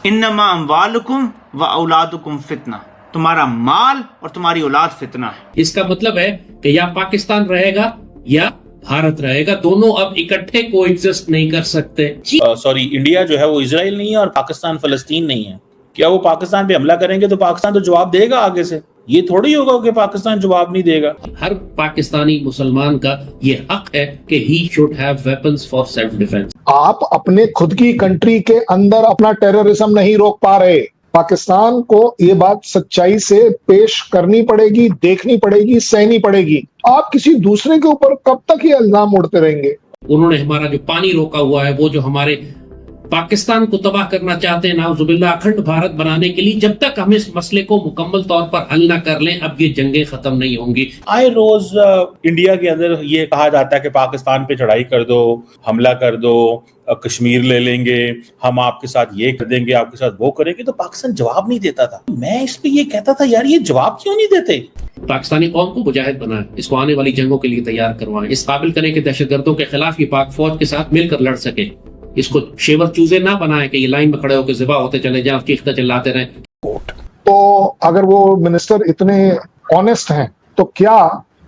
इन्नमा अम्वालुकुम व औलादुकुम फितना, तुम्हारा माल और तुम्हारी औलाद फितना है। इसका मतलब है कि या पाकिस्तान रहेगा या भारत रहेगा, दोनों अब इकट्ठे कोएग्जिस्ट नहीं कर सकते। सॉरी, इंडिया जो है वो इजराइल नहीं है और पाकिस्तान फलस्तीन नहीं है। क्या वो पाकिस्तान पे हमला करेंगे तो पाकिस्तान तो जवाब देगा आगे से? ये थोड़ी होगा कि पाकिस्तान जवाब नहीं देगा। हर पाकिस्तानी मुसलमान का ये हक है कि he should have weapons for self defence. आप अपने खुद की कंट्री के अंदर अपना टेररिज्म नहीं रोक पा रहे। पाकिस्तान को ये बात सच्चाई से पेश करनी पड़ेगी, देखनी पड़ेगी, सहनी पड़ेगी। आप किसी दूसरे के ऊपर कब तक ये इल्जाम उड़ते रहेंगे? उन्होंने हमारा जो पानी रोका हुआ है, वो जो हमारे पाकिस्तान को तबाह करना चाहते हैं नाउजुबिल्लाह, अखंड भारत बनाने के लिए, जब तक हम इस मसले को मुकम्मल तौर पर हल ना कर लें, अब ये जंगें खत्म नहीं होंगी। आए रोज इंडिया के अंदर ये कहा जाता है कि पाकिस्तान पे चढ़ाई कर दो, हमला कर दो, कश्मीर ले लेंगे, हम आपके साथ ये कर देंगे, आपके साथ वो करेंगे। तो पाकिस्तान जवाब नहीं देता था। मैं इस पे ये कहता था, यार ये जवाब क्यों नहीं देते? पाकिस्तानी कौम को मुजाहिद बनाएं, इसको आने वाली जंगों के लिए तैयार करवाएं, इस काबिल करें कि दहशतगर्दों के खिलाफ ये पाक फौज के साथ मिलकर लड़ सके। इसको शेवर चूजे ना बनाए कि ये लाइन में खड़े होकर ज़िबा होते चले जाएं, चीखते चिल्लाते रहें। तो अगर वो मिनिस्टर इतने ऑनेस्ट हैं तो क्या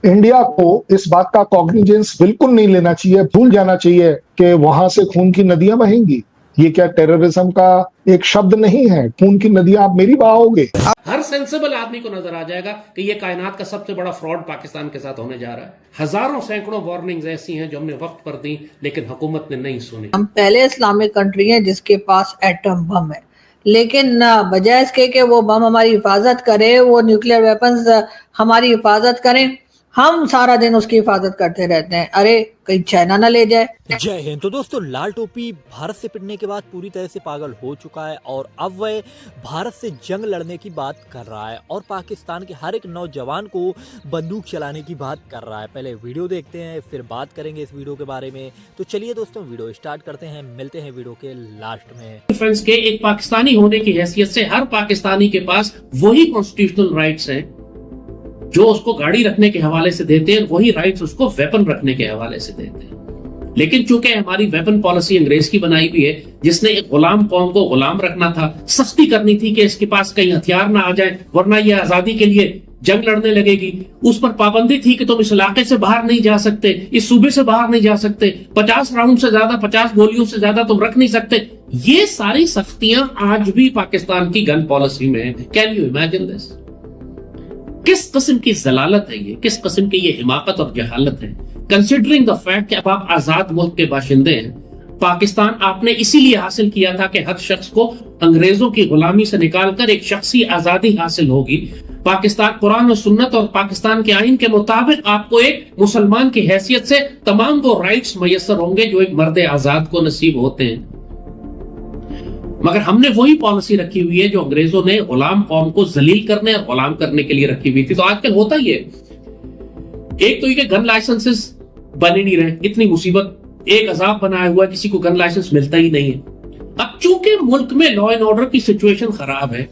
इंडिया को इस बात का कॉग्निजेंस बिल्कुल नहीं लेना चाहिए, भूल जाना चाहिए कि वहां से खून की नदियां बहेंगी? ये क्या टेररिज्म का एक शब्द नहीं है? खून की नदियां आप मेरी बहाओगे। हर सेंसिबल आदमी को नजर आ जाएगा कि ये कायनात का सबसे बड़ा फ्रॉड पाकिस्तान के साथ होने जा रहा है। हजारों सैकड़ों वार्निंग्स ऐसी हैं जो हमने वक्त पर दी, लेकिन हुकूमत ने नहीं सुनी। हम पहले इस्लामिक कंट्री है जिसके पास एटम बम है, लेकिन बजाय इसके कि वो बम हमारी हिफाजत करे, वो न्यूक्लियर वेपन्स हमारी हिफाजत करें, हम सारा दिन उसकी हिफाजत करते रहते हैं। अरे कहीं चाइना ना ले जाए। जय हिंद। तो दोस्तों, लाल टोपी भारत से पिटने के बाद पूरी तरह से पागल हो चुका है और अब वह भारत से जंग लड़ने की बात कर रहा है और पाकिस्तान के हर एक नौजवान को बंदूक चलाने की बात कर रहा है। पहले वीडियो देखते हैं, फिर बात करेंगे इस वीडियो के बारे में। तो चलिए दोस्तों, वीडियो स्टार्ट करते हैं, मिलते हैं वीडियो के लास्ट में। डिफेंस के एक पाकिस्तानी होने की हैसियत से हर पाकिस्तानी के पास वही कॉन्स्टिट्यूशनल राइट्स हैं जो उसको गाड़ी रखने के हवाले से देते हैं, वही राइट्स उसको वेपन रखने के हवाले से देते हैं। लेकिन चूंकि हमारी वेपन पॉलिसी अंग्रेज की बनाई हुई है, जिसने एक गुलाम कौम को गुलाम रखना था, सख्ती करनी थी कि इसके पास कहीं हथियार ना आ जाए वरना ये आजादी के लिए जंग लड़ने लगेगी, उस पर पाबंदी थी कि तुम इस इलाके से बाहर नहीं जा सकते, इस सूबे से बाहर नहीं जा सकते, 50 राउंड से ज्यादा, 50 गोलियों से ज्यादा तुम रख नहीं सकते। ये सारी सख्तियां आज भी पाकिस्तान की गन पॉलिसी में है। Can you imagine this? किस किस्म की जलालत है ये, किस किस्म की ये हिमाकत और जहालत है। कंसिडरिंग द फैक्ट कि अब आप आजाद मुल्क के बाशिंदे हैं। पाकिस्तान आपने इसीलिए हासिल किया था कि हर शख्स को अंग्रेजों की गुलामी से निकालकर एक शख्सी आजादी हासिल होगी। पाकिस्तान कुरान और सुन्नत और पाकिस्तान के आइन के मुताबिक आपको एक मुसलमान की हैसियत से तमाम वो राइट्स मैसर होंगे जो एक मर्द आजाद को नसीब होते हैं। मगर हमने वही पॉलिसी रखी हुई है जो अंग्रेजों ने गुलाम कौम को जलील करने और गुलाम करने के लिए रखी हुई थी। तो आजकल होता ही है, एक तो ये गन लाइसेंसेस बन ही नहीं रहे, इतनी मुसीबत, एक अजाब बनाया हुआ, किसी को गन लाइसेंस मिलता ही नहीं है। अब चूंकि मुल्क में लॉ एंड ऑर्डर की सिचुएशन खराब है,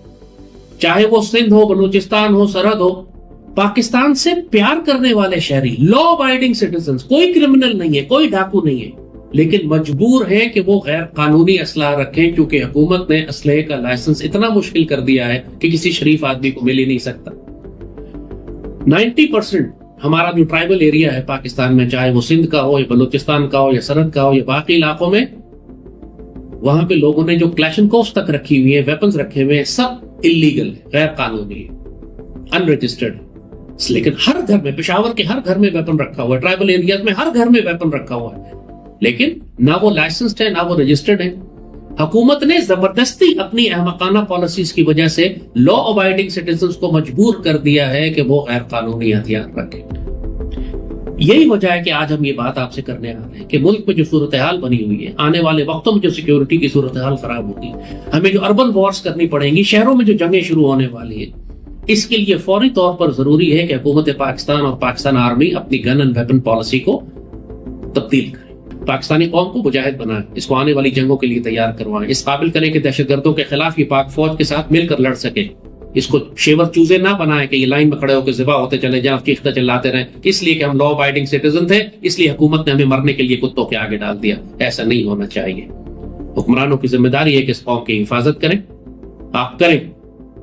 चाहे वो सिंध हो, बलूचिस्तान हो, सरहद हो, पाकिस्तान से प्यार करने वाले शहरी, लॉ अबाइडिंग सिटीजन, कोई क्रिमिनल नहीं है, कोई डाकू नहीं है, लेकिन मजबूर है कि वो गैर कानूनी असलाह रखें, क्योंकि हुकूमत ने असलहे का लाइसेंस इतना मुश्किल कर दिया है कि किसी शरीफ आदमी को मिल ही नहीं सकता। 90% हमारा जो ट्राइबल एरिया है पाकिस्तान में, चाहे वो सिंध का हो या बलूचिस्तान का हो या सरहद का हो या बाकी इलाकों में, वहां पे लोगों ने जो क्लैशनकोव्स तक रखी हुई है, वेपन्स रखे हुए हैं, सब इलीगल है, गैर कानूनी है, अनरजिस्टर्ड है। लेकिन हर घर में, पेशावर के हर घर में वेपन रखा हुआ है, ट्राइबल एरियाज में हर घर में वेपन रखा हुआ है, लेकिन ना वो लाइसेंस्ड है ना वो रजिस्टर्ड है। हुकूमत ने जबरदस्ती अपनी अहमकाना पॉलिसीज की वजह से लॉ अबाइडिंग सिटीजन्स को मजबूर कर दिया है कि वो गैर कानूनी हथियार रखें। यही वजह है कि आज हम ये बात आपसे करने आ रहे हैं कि मुल्क में जो सूरत हाल बनी हुई है, आने वाले वक्तों में जो सिक्योरिटी की सूरत हाल खराब होगी, हमें जो अर्बन वॉर्स करनी पड़ेंगी, शहरों में जो जंगें शुरू होने वाली है, इसके लिए फौरी तौर पर जरूरी है कि हुकूमत पाकिस्तान और पाकिस्तान आर्मी अपनी गन एंड वेपन पॉलिसी को तब्दील करें। पाकिस्तानी कौम को मुजाहिद बनाएं, इसको आने वाली जंगों के लिए तैयार करवाएं, इस काबिल करें कि दहशतगर्दों के खिलाफ ये पाक फौज के साथ मिलकर लड़ सके। इसको शेवर चूजे ना बनाए कि ये लाइन में खड़े होकर ज़िबा होते चले जाएं, चीखते चिल्लाते रहें, इसलिए कि हम लॉ अबाइडिंग सिटीजन थे, इसलिए हुकूमत ने हमें मरने के लिए कुत्तों के आगे डाल दिया। ऐसा नहीं होना चाहिए। हुक्मरानों की जिम्मेदारी है कि इस कौम की हिफाजत करें, आप करें,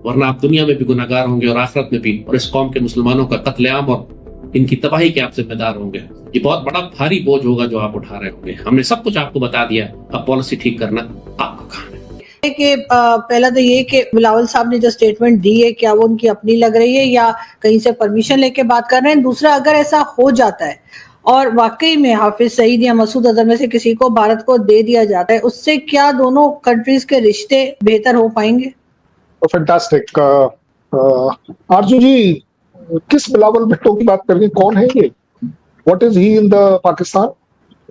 वरना आप दुनिया में भी गुनाहगार होंगे और आखिरत में भी, और इस कौम के मुसलमानों का कत्लेआम और इनकी तबाही के आप जिम्मेदार होंगे। ये बहुत बड़ा भारी बोझ होगा जो आप उठा रहे होंगे। हमने सब कुछ आपको बता दिया, अब पॉलिसी ठीक करना आपका काम है। कि पहला तो ये कि बिलावल साहब ने जो स्टेटमेंट दी है, क्या वो उनकी अपनी लग रही है या कहीं से परमिशन लेके बात कर रहे हैं? दूसरा, अगर ऐसा हो जाता है और वाकई में हाफिज सईद या मसूद अजहर में से किसी को भारत को दे दिया जाता है, उससे क्या दोनों कंट्रीज के रिश्ते बेहतर हो पाएंगे? फैंटास्टिक। आरजू जी, किस बिलावल भुट्टो की बात कर रही हैं? कौन है ये? What is he in the Pakistan?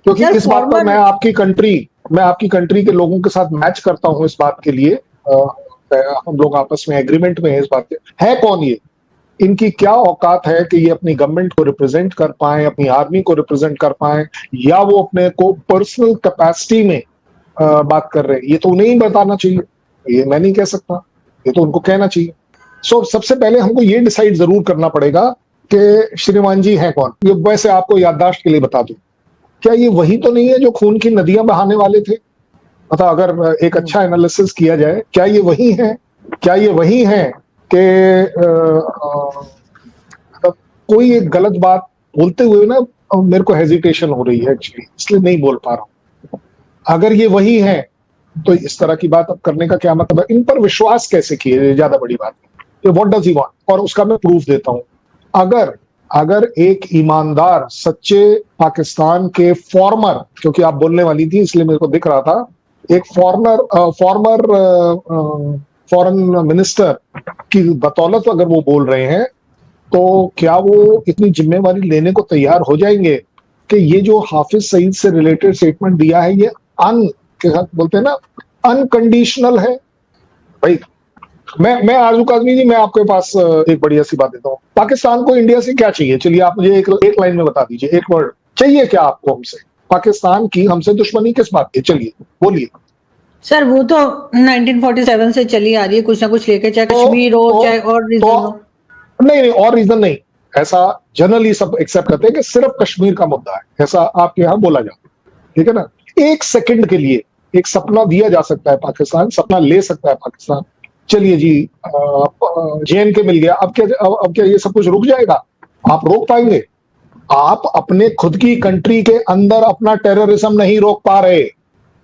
क्योंकि Sir, इस बात पर मैं आपकी कंट्री के लोगों के साथ मैच करता हूं इस बात के लिए। हम लोग आपस में एग्रीमेंट में है इस बात के। है कौन ये? इनकी क्या औकात है कि ये अपनी गवर्नमेंट को रिप्रेजेंट कर पाए, अपनी आर्मी को रिप्रेजेंट कर पाए, या वो अपने को पर्सनल कैपेसिटी में बात कर रहे हैं? ये तो उन्हें ही बताना चाहिए, ये मैं नहीं कह सकता, ये तो उनको कहना चाहिए। सो सबसे पहले हमको ये डिसाइड जरूर करना पड़ेगा कि श्रीमान जी हैं कौन। ये वैसे आपको याददाश्त के लिए बता दूं, क्या ये वही तो नहीं है जो खून की नदियां बहाने वाले थे? मतलब अगर एक अच्छा एनालिसिस किया जाए, क्या ये वही है? क्या ये वही है कि मतलब कोई एक गलत बात बोलते हुए ना मेरे को हेजिटेशन हो रही है एक्चुअली, इसलिए नहीं बोल पा रहा हूं। अगर ये वही है तो इस तरह की बात अब करने का क्या मतलब है? इन पर विश्वास कैसे किए? ज्यादा बड़ी बात है। What does he want? और उसका मैं प्रूफ देता हूं। अगर एक ईमानदार सच्चे पाकिस्तान के फॉर्मर, क्योंकि आप बोलने वाली थी इसलिए मेरे को दिख रहा था, एक फॉर्मर फॉरेन मिनिस्टर की बतौलत अगर वो बोल रहे हैं, तो क्या वो इतनी जिम्मेवारी लेने को तैयार हो जाएंगे कि ये जो हाफिज सईद से रिलेटेड स्टेटमेंट दिया है ये बोलते हैं ना, अनकंडीशनल है? भाई मैं आरजू काज़मी जी, मैं आपके पास एक बढ़िया सी बात देता हूँ। पाकिस्तान को इंडिया से क्या चाहिए? चलिए आप मुझे एक लाइन में बता दीजिए, एक वर्ड चाहिए क्या आपको हमसे? पाकिस्तान की हमसे दुश्मनी किस बात की? चलिए बोलिए। सर वो तो 1947 से चली आ रही है, कुछ ना कुछ लेके, चाहे कश्मीर हो चाहे और रीजन हो। नहीं, और रीजन नहीं, ऐसा जनरली सब एक्सेप्ट करते हैं कि सिर्फ कश्मीर का मुद्दा है, ऐसा आपके यहाँ बोला जाता है, ठीक है ना? एक सेकंड के लिए एक सपना दिया जा सकता है, पाकिस्तान सपना ले सकता है पाकिस्तान। चलिए जी, JNK मिल गया, अब क्या ये सब कुछ रुक जाएगा? आप रोक पाएंगे? आप अपने खुद की कंट्री के अंदर अपना टेररिज्म नहीं रोक पा रहे।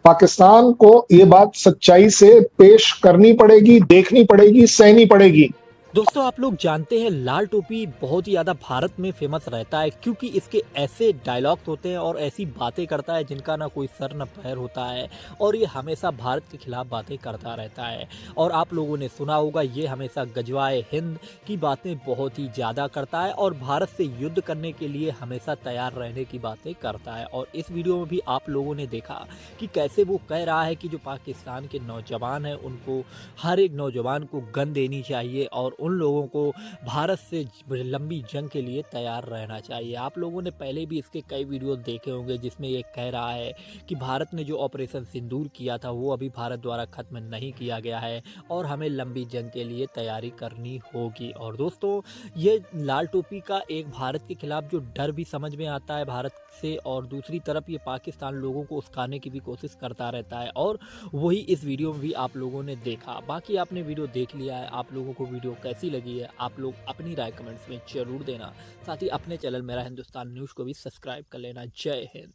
पाकिस्तान को ये बात सच्चाई से पेश करनी पड़ेगी, देखनी पड़ेगी, सहनी पड़ेगी। दोस्तों, आप लोग जानते हैं लाल टोपी बहुत ही ज़्यादा भारत में फेमस रहता है क्योंकि इसके ऐसे डायलॉग्स होते हैं और ऐसी बातें करता है जिनका ना कोई सर न पैर होता है, और ये हमेशा भारत के खिलाफ बातें करता रहता है। और आप लोगों ने सुना होगा, ये हमेशा गजवाए हिंद की बातें बहुत ही ज़्यादा करता है और भारत से युद्ध करने के लिए हमेशा तैयार रहने की बातें करता है। और इस वीडियो में भी आप लोगों ने देखा कि कैसे वो कह रहा है कि जो पाकिस्तान के नौजवान हैं उनको, हर एक नौजवान को गन देनी चाहिए और उन लोगों को भारत से लंबी जंग के लिए तैयार रहना चाहिए। आप लोगों ने पहले भी इसके कई वीडियो देखे होंगे जिसमें ये कह रहा है कि भारत ने जो ऑपरेशन सिंदूर किया था वो अभी भारत द्वारा खत्म नहीं किया गया है और हमें लंबी जंग के लिए तैयारी करनी होगी। और दोस्तों, ये लाल टोपी का एक भारत के खिलाफ जो डर भी समझ में आता है भारत से, और दूसरी तरफ ये पाकिस्तान लोगों को उस्काने की भी कोशिश करता रहता है, और वही इस वीडियो में भी आप लोगों ने देखा। बाकी आपने वीडियो देख लिया है, आप लोगों को वीडियो कैसी लगी है आप लोग अपनी राय कमेंट्स में जरूर देना। साथ ही अपने चैनल मेरा हिंदुस्तान न्यूज़ को भी सब्सक्राइब कर लेना। जय हिंद।